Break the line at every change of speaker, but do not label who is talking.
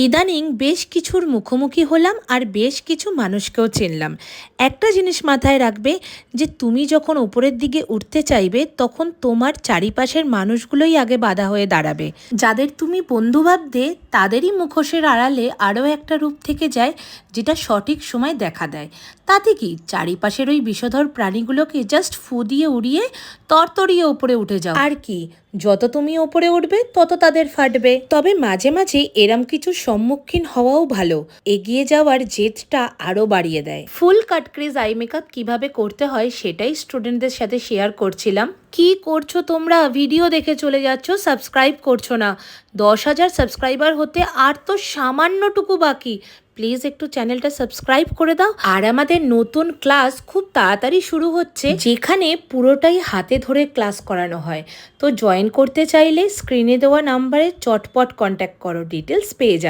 ইদানিং বেশ কিছুর মুখোমুখি হলাম আর বেশ কিছু মানুষকেও চিনলাম। একটা জিনিস মাথায় রাখবে যে তুমি যখন উপরের দিকে উঠতে চাইবে তখন তোমার চারিপাশের মানুষগুলোই আগে বাধা হয়ে দাঁড়াবে। যাদের তুমি বন্ধু ভাবতে তাদেরই মুখোশের আড়ালে আরও একটা রূপ থেকে যায় যেটা সঠিক সময় দেখা দেয়। তাতে কি চারিপাশের ওই বিষধর প্রাণীগুলোকে জাস্ট ফু দিয়ে উড়িয়ে তরতরিয়ে উপরে উঠে যাও। আর কি, যত তুমি ওপরে উঠবে তত তাদের ফাটবে। তবে মাঝে মাঝে এরম কিছু সম্মুখীন হওয়াও ভালো, এগিয়ে যাওয়ার জেদটা আরও বাড়িয়ে দেয়। ফুল কাট ক্রিজ আই মেকআপ কীভাবে করতে হয় সেটাই স্টুডেন্টদের সাথে শেয়ার করছিলাম। কি করছো তোমরা? ভিডিও দেখে চলে যাচ্ছ, সাবস্ক্রাইব করছো না। 10,000 সাবস্ক্রাইবার হতে আর তো সামান্যটুকু বাকি। প্লিজ একটু চ্যানেলটা সাবস্ক্রাইব করে দাও। আর আমাদের নতুন ক্লাস খুব তাড়াতাড়ি শুরু হচ্ছে, যেখানে পুরোটাই হাতে ধরে ক্লাস করানো হয়। তো জয়েন করতে চাইলে স্ক্রিনে দেওয়া নাম্বারে চটপট কন্ট্যাক্ট করো, ডিটেলস পেয়ে যাও।